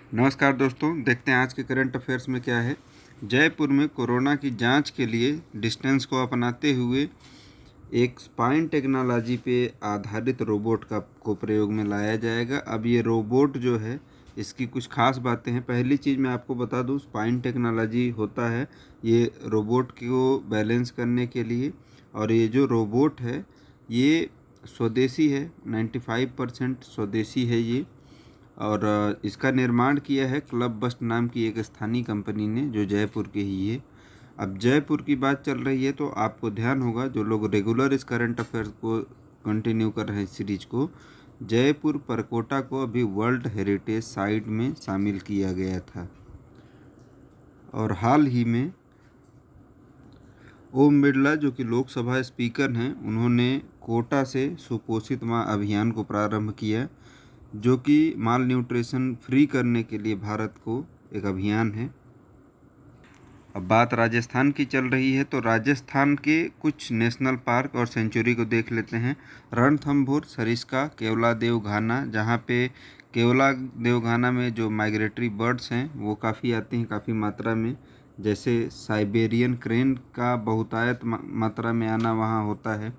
नमस्कार दोस्तों, देखते हैं आज के करंट अफेयर्स में क्या है। जयपुर में कोरोना की जांच के लिए डिस्टेंस को अपनाते हुए एक स्पाइन टेक्नोलॉजी पे आधारित रोबोट को प्रयोग में लाया जाएगा। अब ये रोबोट जो है, इसकी कुछ खास बातें हैं। पहली चीज़ मैं आपको बता दूं, स्पाइन टेक्नोलॉजी होता है ये रोबोट को बैलेंस करने के लिए। और ये जो रोबोट है ये स्वदेशी है, 95% स्वदेशी है ये। और इसका निर्माण किया है क्लब बस्ट नाम की एक स्थानीय कंपनी ने, जो जयपुर के ही है। अब जयपुर की बात चल रही है तो आपको ध्यान होगा, जो लोग रेगुलर इस करंट अफेयर्स को कंटिन्यू कर रहे हैं इस सीरीज को, जयपुर परकोटा को अभी वर्ल्ड हेरिटेज साइट में शामिल किया गया था। और हाल ही में ओम बिरला, जो कि लोकसभा स्पीकर हैं, उन्होंने कोटा से सुपोषित माँ अभियान को प्रारंभ किया, जो कि माल न्यूट्रिशन फ्री करने के लिए भारत को एक अभियान है। अब बात राजस्थान की चल रही है तो राजस्थान के कुछ नेशनल पार्क और सेंचुरी को देख लेते हैं। रणथंभौर, सरिस्का, केवलादेव घाना, जहाँ पे केवलादेव घाना में जो माइग्रेटरी बर्ड्स हैं वो काफ़ी आती हैं, काफ़ी मात्रा में। जैसे साइबेरियन क्रेन का बहुतायत मात्रा में आना वहाँ होता है।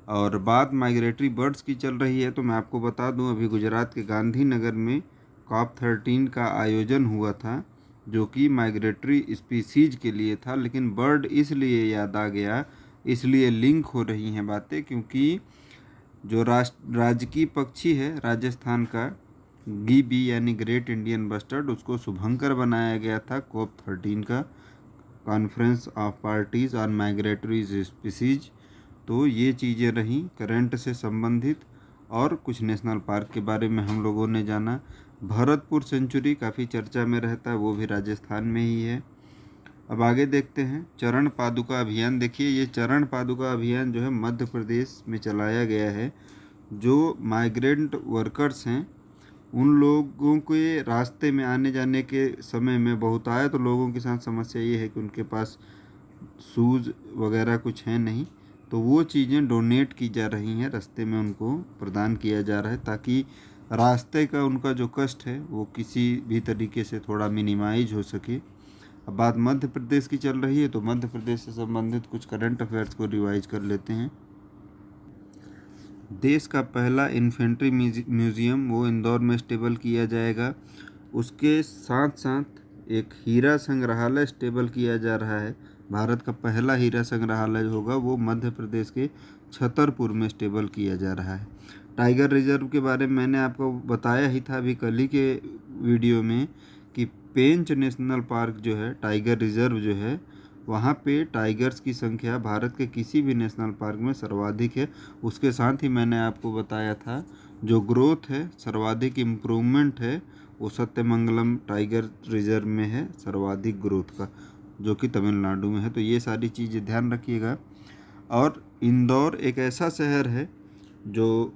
और बात माइग्रेटरी बर्ड्स की चल रही है तो मैं आपको बता दूं, अभी गुजरात के गांधीनगर में COP13 का आयोजन हुआ था, जो कि माइग्रेटरी स्पीसीज के लिए था। लेकिन बर्ड इसलिए याद आ गया, इसलिए लिंक हो रही हैं बातें, क्योंकि जो राजकीय पक्षी है राजस्थान का, गीबी यानी ग्रेट इंडियन बस्टर्ड, उसको शुभंकर बनाया गया था COP13 का, conference of parties on migratory species. तो ये चीज़ें रहीं करंट से संबंधित। और कुछ नेशनल पार्क के बारे में हम लोगों ने जाना। भरतपुर सेंचुरी काफ़ी चर्चा में रहता है, वो भी राजस्थान में ही है। अब आगे देखते हैं चरण पादुका अभियान। देखिए, ये चरण पादुका अभियान जो है मध्य प्रदेश में चलाया गया है। जो माइग्रेंट वर्कर्स हैं, उन लोगों के रास्ते में आने जाने के समय में बहुतायत लोगों के साथ समस्या ये है कि उनके पास शूज़ वगैरह कुछ है नहीं, तो वो चीज़ें डोनेट की जा रही हैं, रास्ते में उनको प्रदान किया जा रहा है, ताकि रास्ते का उनका जो कष्ट है वो किसी भी तरीके से थोड़ा मिनिमाइज हो सके। अब बात मध्य प्रदेश की चल रही है तो मध्य प्रदेश से संबंधित कुछ करंट अफेयर्स को रिवाइज कर लेते हैं। देश का पहला इन्फेंट्री म्यूज़ियम वो इंदौर में स्टेबल किया जाएगा। उसके साथ साथ एक हीरा संग्रहालय स्टेबल किया जा रहा है। भारत का पहला हीरा संग्रहालय होगा वो मध्य प्रदेश के छतरपुर में स्टेबल किया जा रहा है। टाइगर रिजर्व के बारे में मैंने आपको बताया ही था अभी कल ही के वीडियो में, कि पेंच नेशनल पार्क जो है, टाइगर रिजर्व जो है, वहाँ पे टाइगर्स की संख्या भारत के किसी भी नेशनल पार्क में सर्वाधिक है। उसके साथ ही मैंने आपको बताया था, जो ग्रोथ है, सर्वाधिक इम्प्रूवमेंट है, वो सत्यमंगलम टाइगर रिजर्व में है सर्वाधिक ग्रोथ का, जो कि तमिलनाडु में है। तो ये सारी चीज़ें ध्यान रखिएगा। और इंदौर एक ऐसा शहर है जो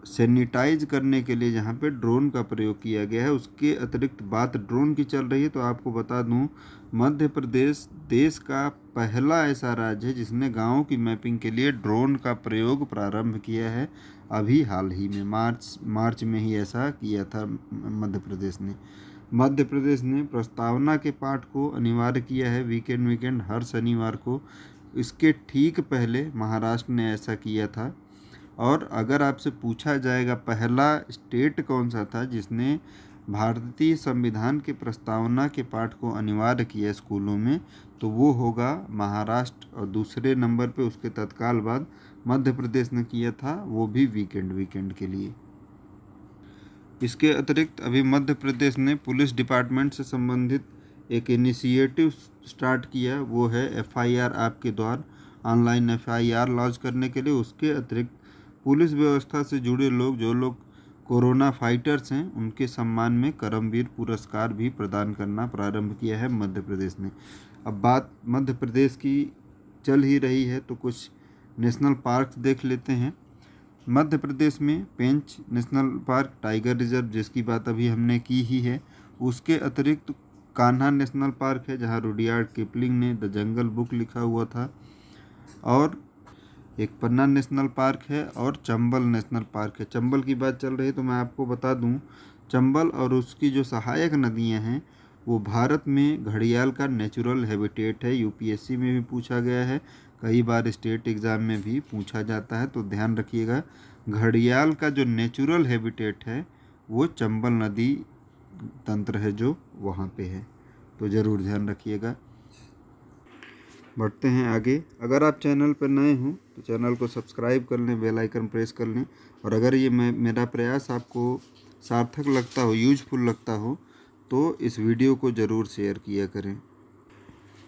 सैनिटाइज करने के लिए जहाँ पे ड्रोन का प्रयोग किया गया है। उसके अतिरिक्त बात ड्रोन की चल रही है तो आपको बता दूँ, मध्य प्रदेश देश का पहला ऐसा राज्य है जिसने गाँव की मैपिंग के लिए ड्रोन का प्रयोग प्रारंभ किया है। अभी हाल ही में मार्च में ही ऐसा किया था मध्य प्रदेश ने प्रस्तावना के पाठ को अनिवार्य किया है वीकेंड हर शनिवार को। इसके ठीक पहले महाराष्ट्र ने ऐसा किया था। और अगर आपसे पूछा जाएगा पहला स्टेट कौन सा था जिसने भारतीय संविधान के प्रस्तावना के पाठ को अनिवार्य किया स्कूलों में, तो वो होगा महाराष्ट्र। और दूसरे नंबर पे उसके तत्काल बाद मध्य प्रदेश ने किया था, वो भी वीकेंड के लिए। इसके अतिरिक्त अभी मध्य प्रदेश ने पुलिस डिपार्टमेंट से संबंधित एक इनिशिएटिव स्टार्ट किया, वो है FIR आपके द्वारा ऑनलाइन FIR लॉन्च करने के लिए। उसके अतिरिक्त पुलिस व्यवस्था से जुड़े लोग, जो लोग कोरोना फाइटर्स हैं, उनके सम्मान में करमवीर पुरस्कार भी प्रदान करना प्रारंभ किया है मध्य प्रदेश ने। अब बात मध्य प्रदेश की चल ही रही है तो कुछ नेशनल पार्क देख लेते हैं। मध्य प्रदेश में पेंच नेशनल पार्क, टाइगर रिजर्व जिसकी बात अभी हमने की ही है। उसके अतिरिक्त कान्हा नेशनल पार्क है, जहाँ रुडयार्ड किपलिंग ने द जंगल बुक लिखा हुआ था। और एक पन्ना नेशनल पार्क है और चंबल नेशनल पार्क है। चंबल की बात चल रही है तो मैं आपको बता दूं, चंबल और उसकी जो सहायक नदियां हैं वो भारत में घड़ियाल का नेचुरल हैबिटेट है। यूपीएससी में भी पूछा गया है, कई बार स्टेट एग्ज़ाम में भी पूछा जाता है, तो ध्यान रखिएगा घड़ियाल का जो नेचुरल हैबिटेट है वो चंबल नदी तंत्र है जो वहाँ पे है, तो ज़रूर ध्यान रखिएगा। बढ़ते हैं आगे। अगर आप चैनल पर नए हों तो चैनल को सब्सक्राइब कर लें, बेल आइकन प्रेस कर लें, और अगर ये मेरा प्रयास आपको सार्थक लगता हो, यूजफुल लगता हो, तो इस वीडियो को ज़रूर शेयर किया करें।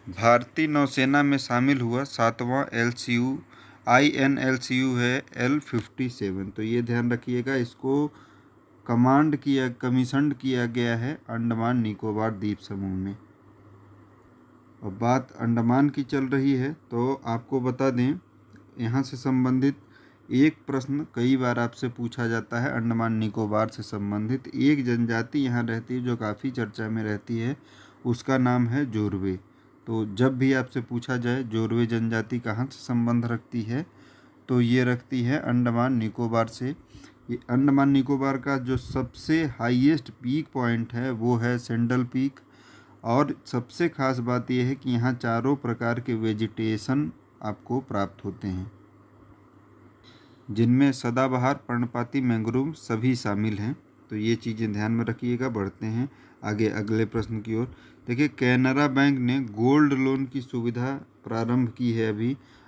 भारतीय नौसेना में शामिल हुआ 7वां LCU INLCU है L57, तो ये ध्यान रखिएगा। इसको कमीशन्ड किया गया है अंडमान निकोबार द्वीप समूह में। अब बात अंडमान की चल रही है तो आपको बता दें, यहाँ से संबंधित एक प्रश्न कई बार आपसे पूछा जाता है। अंडमान निकोबार से संबंधित एक जनजाति यहाँ रहती है जो काफ़ी चर्चा में रहती है, उसका नाम है जोरवे। तो जब भी आपसे पूछा जाए जोरवे जनजाति कहाँ से संबंध रखती है, तो ये रखती है अंडमान निकोबार से। ये अंडमान निकोबार का जो सबसे हाईएस्ट पीक पॉइंट है वो है सेंडल पीक, और सबसे ख़ास बात यह है कि यहाँ चारों प्रकार के वेजिटेशन आपको प्राप्त होते हैं, जिनमें सदाबहार, पर्णपाती, मैंग्रोव सभी शामिल हैं। तो ये चीज़ें ध्यान में रखिएगा। बढ़ते हैं आगे अगले प्रश्न की ओर। देखिए, कैनरा बैंक ने गोल्ड लोन की सुविधा प्रारंभ की है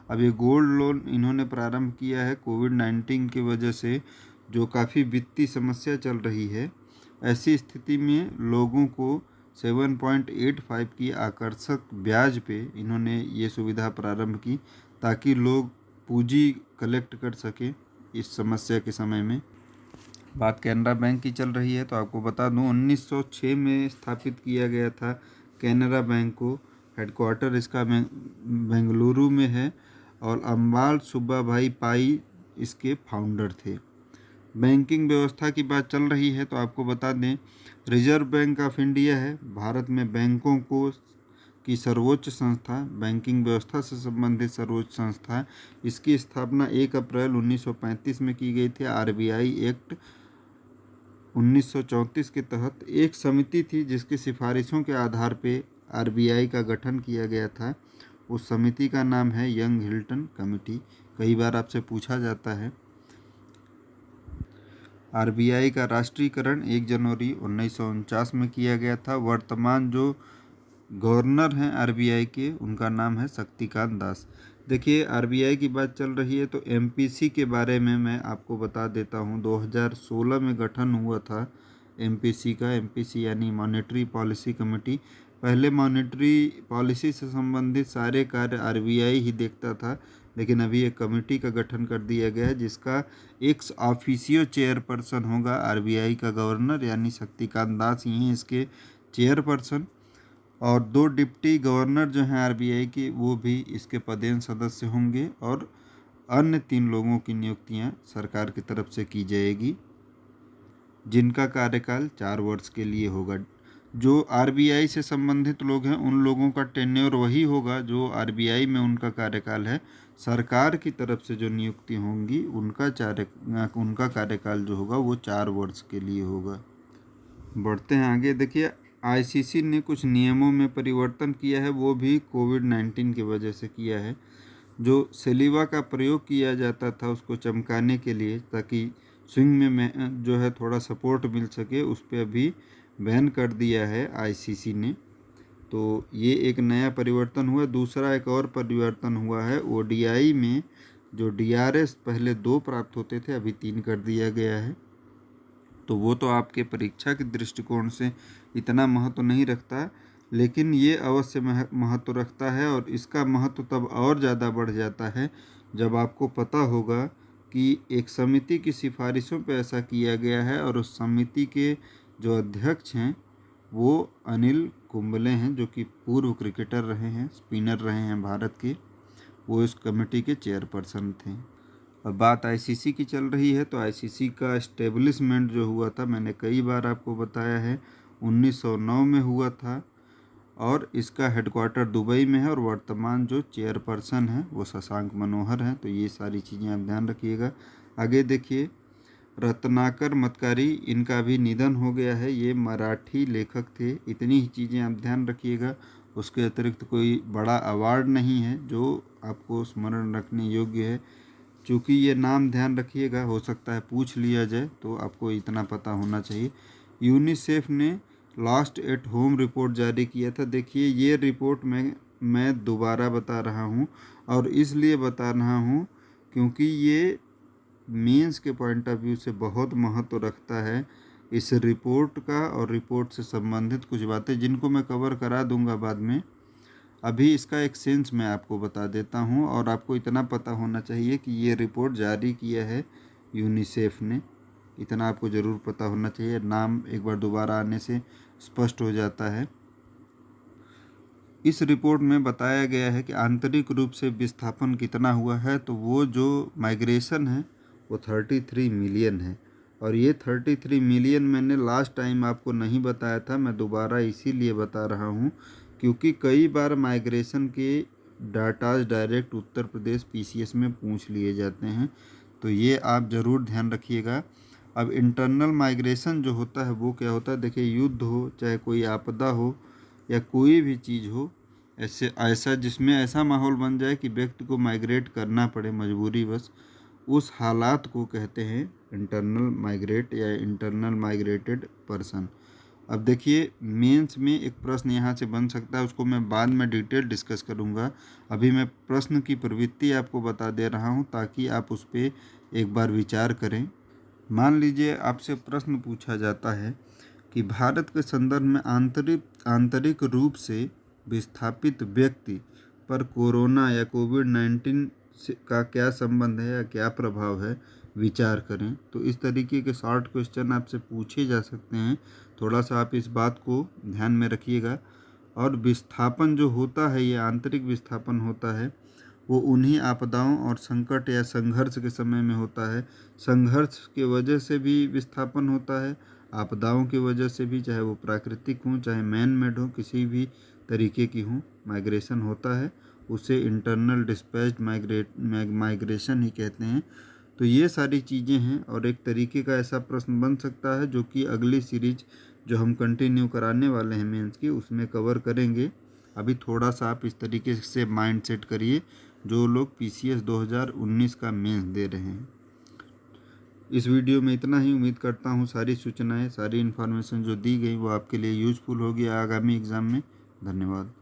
अब ये गोल्ड लोन इन्होंने प्रारंभ किया है कोविड-19 की वजह से, जो काफ़ी वित्तीय समस्या चल रही है। ऐसी स्थिति में लोगों को 7.85 की आकर्षक ब्याज पे इन्होंने ये सुविधा प्रारंभ की, ताकि लोग पूंजी कलेक्ट कर सके इस समस्या के समय में। बात कैनरा बैंक की चल रही है तो आपको बता दूं 1906 में स्थापित किया गया था कैनरा बैंक को। हेडक्वार्टर इसका बेंगलुरु में है, और अम्बाल सुब्बा भाई पाई इसके फाउंडर थे। बैंकिंग व्यवस्था की बात चल रही है तो आपको बता दें, रिजर्व बैंक ऑफ इंडिया है भारत में बैंकों को की सर्वोच्च संस्था, बैंकिंग व्यवस्था से संबंधित सर्वोच्च संस्था। इसकी स्थापना 1 अप्रैल 1935 में की गई थी। RBI एक्ट 1934 के तहत एक समिति थी जिसकी सिफारिशों के आधार पे RBI का गठन किया गया था। उस समिति का नाम है यंग हिल्टन कमेटी। कई बार आपसे पूछा जाता है। RBI का राष्ट्रीयकरण 1 जनवरी 1949 में किया गया था। वर्तमान जो गवर्नर हैं RBI के, उनका नाम है शक्तिकांत दास। देखिए, RBI की बात चल रही है तो MPC के बारे में मैं आपको बता देता हूँ। 2016 में गठन हुआ था MPC का। MPC यानी मॉनेटरी पॉलिसी कमेटी। पहले मॉनेटरी पॉलिसी से संबंधित सारे कार्य RBI ही देखता था, लेकिन अभी एक कमेटी का गठन कर दिया गया है जिसका एक्स ऑफिशियो चेयरपर्सन होगा RBI का गवर्नर, यानी शक्तिकांत दास ही हैं इसके चेयरपर्सन, और 2 डिप्टी गवर्नर जो हैं RBI के वो भी इसके पदेन सदस्य होंगे, और अन्य 3 लोगों की नियुक्तियां सरकार की तरफ से की जाएगी, जिनका कार्यकाल 4 वर्ष के लिए होगा। जो RBI से संबंधित लोग हैं उन लोगों का टेन्योर वही होगा जो RBI में उनका कार्यकाल है। सरकार की तरफ से जो नियुक्ति होंगी उनका कार्यकाल जो होगा वो 4 वर्ष के लिए होगा। बढ़ते हैं आगे। देखिए, ICC ने कुछ नियमों में परिवर्तन किया है, वो भी कोविड-19 की वजह से किया है। जो सेलिवा का प्रयोग किया जाता था उसको चमकाने के लिए, ताकि स्विंग में जो है थोड़ा सपोर्ट मिल सके, उस पर अभी बैन कर दिया है ICC ने। तो ये एक नया परिवर्तन हुआ। दूसरा एक और परिवर्तन हुआ है ODI में, जो DRS पहले 2 प्राप्त होते थे अभी 3 कर दिया गया है। तो वो तो आपके परीक्षा के दृष्टिकोण से इतना महत्व नहीं रखता, लेकिन ये अवश्य महत्व रखता है, और इसका महत्व तब और ज़्यादा बढ़ जाता है जब आपको पता होगा कि एक समिति की सिफारिशों पर ऐसा किया गया है, और उस समिति के जो अध्यक्ष हैं वो अनिल कुंबले हैं, जो कि पूर्व क्रिकेटर रहे हैं, स्पिनर रहे हैं भारत के। वो इस कमेटी के चेयरपर्सन थे। अब बात ICC की चल रही है तो ICC का एस्टेब्लिशमेंट जो हुआ था, मैंने कई बार आपको बताया है, 1909 में हुआ था, और इसका हेडक्वार्टर दुबई में है, और वर्तमान जो चेयरपर्सन है वो शशांक मनोहर हैं। तो ये सारी चीज़ें आप ध्यान रखिएगा। आगे देखिए, रत्नाकर मतकारी, इनका भी निधन हो गया है। ये मराठी लेखक थे। इतनी ही चीज़ें आप ध्यान रखिएगा। उसके अतिरिक्त कोई बड़ा अवार्ड नहीं है जो आपको स्मरण रखने योग्य है। चूँकि ये नाम ध्यान रखिएगा, हो सकता है पूछ लिया जाए, तो आपको इतना पता होना चाहिए। यूनिसेफ ने लास्ट एट होम रिपोर्ट जारी किया था। देखिए, ये रिपोर्ट मैं दोबारा बता रहा हूँ, और इसलिए बता रहा हूँ क्योंकि ये मेंस के पॉइंट ऑफ व्यू से बहुत महत्व रखता है इस रिपोर्ट का, और रिपोर्ट से संबंधित कुछ बातें जिनको मैं कवर करा दूंगा बाद में। अभी इसका एक सेंस मैं आपको बता देता हूँ, और आपको इतना पता होना चाहिए कि ये रिपोर्ट जारी किया है यूनिसेफ ने। इतना आपको ज़रूर पता होना चाहिए। नाम एक बार दोबारा आने से स्पष्ट हो जाता है। इस रिपोर्ट में बताया गया है कि आंतरिक रूप से विस्थापन कितना हुआ है, तो वो जो माइग्रेशन है वो 33 मिलियन है। और ये 33 मिलियन मैंने लास्ट टाइम आपको नहीं बताया था, मैं दोबारा इसीलिए बता रहा हूँ क्योंकि कई बार माइग्रेशन के datas direct Uttar Pradesh PCS में पूछ लिए जाते हैं, तो ये आप ज़रूर ध्यान रखिएगा। अब इंटरनल माइग्रेशन जो होता है वो क्या होता है, देखिए, युद्ध हो, चाहे कोई आपदा हो, या कोई भी चीज़ हो, ऐसा जिसमें ऐसा माहौल बन जाए कि व्यक्ति को माइग्रेट करना पड़े मजबूरीवश, उस हालात को कहते हैं इंटरनल माइग्रेट या इंटरनल माइग्रेटेड पर्सन। अब देखिए, मेंस में एक प्रश्न यहाँ से बन सकता है, उसको मैं बाद में डिटेल डिस्कस करूँगा। अभी मैं प्रश्न की प्रवृत्ति आपको बता दे रहा हूँ ताकि आप उस पर एक बार विचार करें। मान लीजिए आपसे प्रश्न पूछा जाता है कि भारत के संदर्भ में आंतरिक रूप से विस्थापित व्यक्ति पर कोरोना या कोविड-19 का क्या संबंध है या क्या प्रभाव है, विचार करें। तो इस तरीके के शॉर्ट क्वेश्चन आपसे पूछे जा सकते हैं। थोड़ा सा आप इस बात को ध्यान में रखिएगा। और विस्थापन जो होता है, ये आंतरिक विस्थापन होता है, वो उन्हीं आपदाओं और संकट या संघर्ष के समय में होता है। संघर्ष के वजह से भी विस्थापन होता है, आपदाओं की वजह से भी, चाहे वो प्राकृतिक हों चाहे मैन मेड हो, किसी भी तरीके की हों, माइग्रेशन होता है। उसे इंटरनल डिस्पैच्ड माइग्रेशन ही कहते हैं। तो ये सारी चीज़ें हैं, और एक तरीके का ऐसा प्रश्न बन सकता है जो कि अगली सीरीज जो हम कंटिन्यू कराने वाले हैं मेंस की, उसमें कवर करेंगे। अभी थोड़ा सा आप इस तरीके से माइंड सेट करिए जो लोग पीसीएस 2019 का मेंस दे रहे हैं। इस वीडियो में इतना ही। उम्मीद करता हूँ सारी सूचनाएं, सारी इन्फॉर्मेशन जो दी गई वो आपके लिए यूज़फुल होगी आगामी एग्ज़ाम में। धन्यवाद।